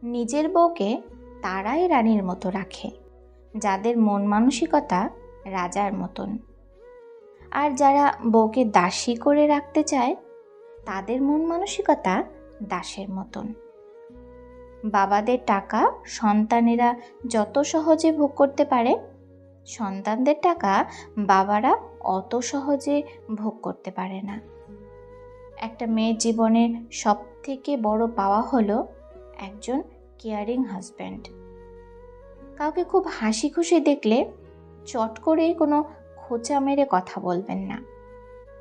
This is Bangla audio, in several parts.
নিজের বউকে তারাই রানীর মতো রাখে যাদের মন মানসিকতা রাজার মতন, আর যারা বউকে দাসী করে রাখতে চায় তাদের মন মানসিকতা দাসের মতন। বাবাদের টাকা সন্তানেরা যত সহজে ভোগ করতে পারে, সন্তানদের টাকা বাবারা অত সহজে ভোগ করতে পারে না। একটা মেয়ের জীবনের সব থেকে বড় পাওয়া হলো একজন কেয়ারিং হাজব্যান্ড। কাউকে খুব হাসি খুশি দেখলে চট করে কোনো খোঁচা মেরে কথা বলবেন না।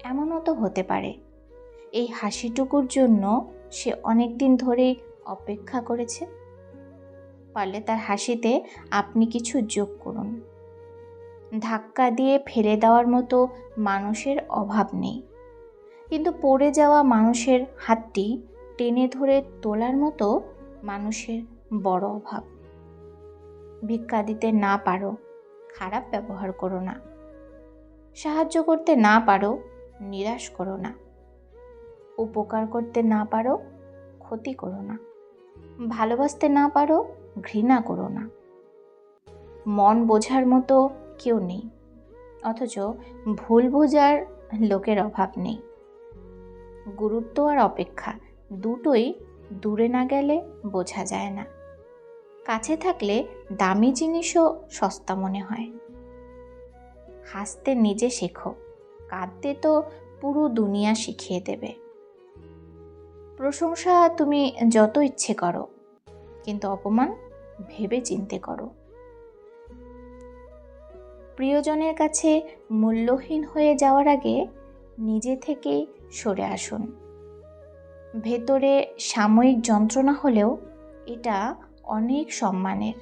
এমনও তো হতে পারে এই হাসিটুকুর জন্য সে অনেক দিন ধরেই অপেক্ষা করেছে। পারলে তার হাসিতে আপনি কিছু যোগ করুন। ধাক্কা দিয়ে ফেলে দেওয়ার মতো মানুষের অভাব নেই, কিন্তু পড়ে যাওয়া মানুষের হাতটি টেনে ধরে তোলার মতো মানুষের বড় অভাব। ভিক্ষা দিতে না পারো, খারাপ ব্যবহার করো না। সাহায্য করতে না পারো, নিরাশ করো না। উপকার করতে না পারো, ক্ষতি করো না। ভালোবাসতে না পারো, ঘৃণা করো না। মন বোঝার মতো কেউ নেই, অথচ ভুল বোঝার লোকের অভাব নেই। গুরুত্ব আর অপেক্ষা দুটোই দূরে না গেলে বোঝা যায় না। কাছে থাকলে দামি জিনিসও সস্তা মনে হয়। হাসতে নিজে শেখো, কাঁদতে তো পুরো দুনিয়া শিখিয়ে দেবে। প্রশংসা তুমি যত ইচ্ছে করো, কিন্তু অপমান ভেবে চিন্তে করো। প্রিয়জনের কাছে মূল্যহীন হয়ে যাওয়ার আগে নিজে থেকেই সরে আসুন। ভেতরে সাময়িক যন্ত্রণা হলেও এটা অনেক সম্মানের।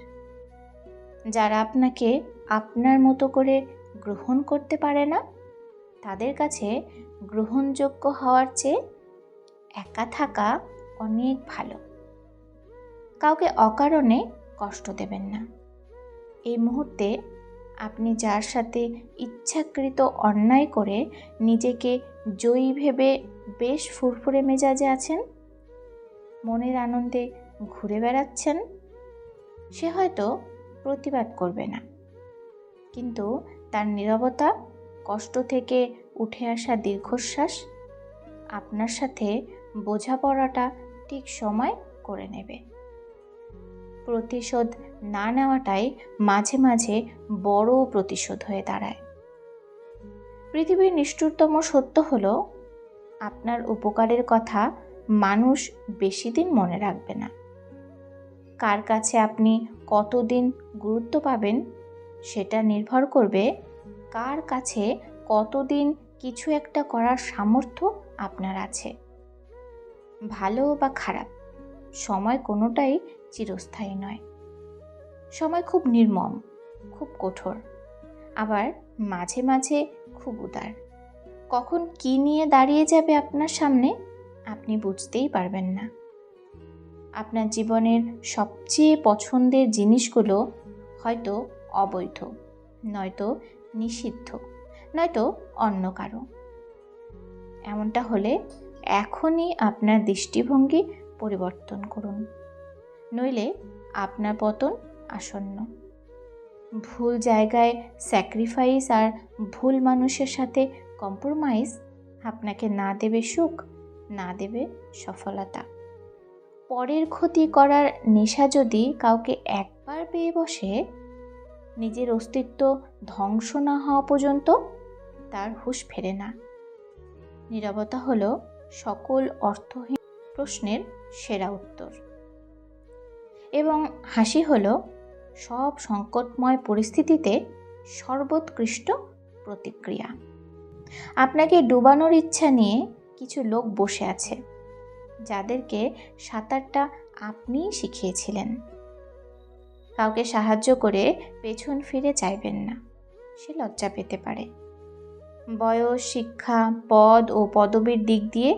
যারা আপনাকে আপনার মতো করে গ্রহণ করতে পারে না, তাদের কাছে গ্রহণযোগ্য হওয়ার চেয়ে একা থাকা অনেক ভালো। কাউকে অকারণে কষ্ট দেবেন না। এই মুহূর্তে আপনি যার সাথে ইচ্ছাকৃত অন্যায় করে নিজেকে জয়ী ভেবে বেশ ফুরফুরে মেজাজে আছেন, মনের আনন্দে ঘুরে বেড়াচ্ছেন, সে হয়তো প্রতিবাদ করবে না, কিন্তু তার নীরবতা, কষ্ট থেকে উঠে আসা দীর্ঘশ্বাস আপনার সাথে বোঝাপড়াটা ঠিক সময় করে নেবে। প্রতিশোধ না নেওয়াটাই মাঝে মাঝে বড় প্রতিশোধ হয়ে দাঁড়ায়। পৃথিবীর নিষ্ঠুরতম সত্য হলো, আপনার উপকারের কথা মানুষ বেশি দিন মনে রাখবে না। কার কাছে আপনি কতদিন গুরুত্ব পাবেন সেটা নির্ভর করবে কার কাছে কতদিন কিছু একটা করার সামর্থ্য আপনার আছে। ভালো বা খারাপ, সময় কোনোটাই চিরস্থায়ী নয়। সময় খুব নির্মম, খুব কঠোর, আবার মাঝে মাঝে খুব উদার। কখন কি নিয়ে দাঁড়িয়ে যাবে আপনার সামনে আপনি বুঝতেই পারবেন না। আপনার জীবনের সবচেয়ে পছন্দের জিনিসগুলো হয়তো অবৈধ, নয়তো নিষিদ্ধ, নয়তো অন্য কারো। এমনটা হলে এখনই আপনার দৃষ্টিভঙ্গি পরিবর্তন করুন, নইলে আপনার পতন আসন্ন। ভুল জায়গায় স্যাক্রিফাইস আর ভুল মানুষের সাথে কম্প্রোমাইজ আপনাকে না দেবে সুখ, না দেবে সফলতা। পরের ক্ষতি করার নেশা যদি কাউকে একবার পেয়ে বসে, নিজের অস্তিত্ব ধ্বংস না হওয়া পর্যন্ত তার হুঁশ ফেরে না। নীরবতা হলো সকল অর্থহীন প্রশ্নের সেরা উত্তর, এবং হাসি হলো সব সংকটময় পরিস্থিতিতে সর্বোৎকৃষ্ট প্রতিক্রিয়া। আপনাকে ডুবানোর ইচ্ছা নিয়ে কিছু লোক বসে আছে, যাদেরকে সাঁতারটা আপনিই শিখিয়েছিলেন। কাউকে সাহায্য করে পেছন ফিরে চাইবেন না, সে লজ্জা পেতে পারে। বয়স, শিক্ষা, পদ ও পদবীর দিক দিয়ে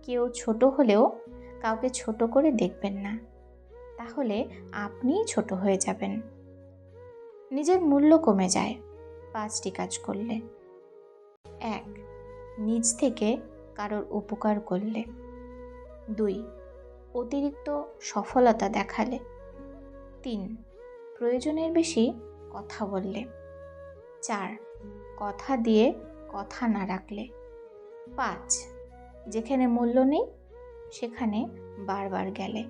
কেউ ছোট হলেও কাউকে ছোট করে দেখবেন না, তাহলে আপনিই ছোট হয়ে যাবেন। নিজের মূল্য কমে যায় 5টি কাজ করলে। 1. নিজ থেকে কারোর উপকার করলে। 2. অতিরিক্ত সফলতা দেখালে। 3. প্রয়োজনের বেশি কথা বললে। 4. কথা দিয়ে কথা না রাখলে। 5. যেখানে মূল্য নেই সেখানে বারবার গেলে।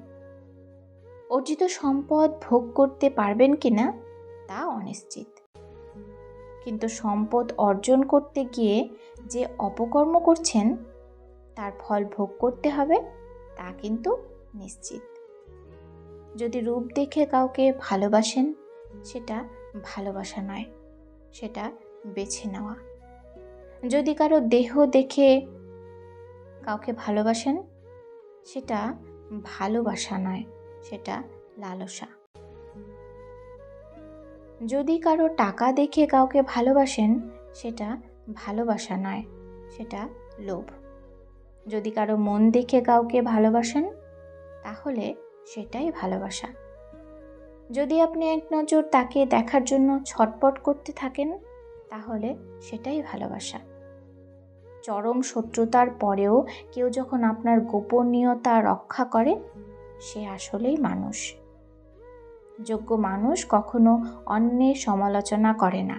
অর্জিত সম্পদ ভোগ করতে পারবেন কিনা তা অনিশ্চিত, কিন্তু সম্পদ অর্জন করতে গিয়ে যে অপকর্ম করছেন তার ফল ভোগ করতে হবে তা কিন্তু নিশ্চিত। যদি রূপ দেখে কাউকে ভালোবাসেন সেটা ভালোবাসা নয়, সেটা বেছে নেওয়া। যদি কারো দেহ দেখে কাউকে ভালোবাসেন সেটা ভালোবাসা নয়, সেটা লালসা। যদি কারো টাকা দেখে কাউকে ভালোবাসেন সেটা ভালোবাসা নয়, সেটা লোভ। যদি কারো মন দেখে কাউকে ভালোবাসেন তাহলে সেটাই ভালোবাসা। যদি আপনি এক নজর তাকে দেখার জন্য ছটপট করতে থাকেন তাহলে সেটাই ভালোবাসা। চরম শত্রুতার পরেও কেউ যখন আপনার গোপনীয়তা রক্ষা করে সে আসলেই মানুষ। যোগ্য মানুষ কখনো অন্যের সমালোচনা করে না,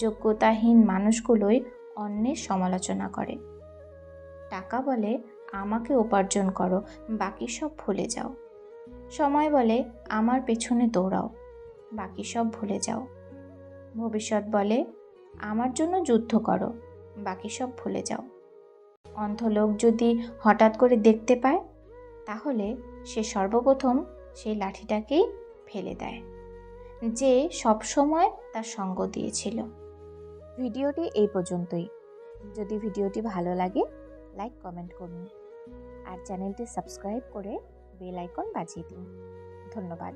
যোগ্যতাহীন মানুষগুলোই অন্যের সমালোচনা করে। টাকা বলে আমাকে উপার্জন করো, বাকি সব ভুলে যাও। সময় বলে আমার পেছনে দৌড়াও, বাকি সব ভুলে যাও। ভবিষ্যৎ বলে আমার জন্য যুদ্ধ করো, বাকি সব ভুলে যাও। অন্ধ লোক যদি হঠাৎ করে দেখতে পায় তাহলে সে সর্বপ্রথম সেই লাঠিটাকেই ফেলে দেয় যে সবসময় তার সঙ্গ দিয়েছিল। ভিডিওটি এই পর্যন্তই। যদি ভিডিওটি ভালো লাগে লাইক কমেন্ট করুন আর চ্যানেলটি সাবস্ক্রাইব করে বেল আইকন বাজিয়ে দিন। ধন্যবাদ।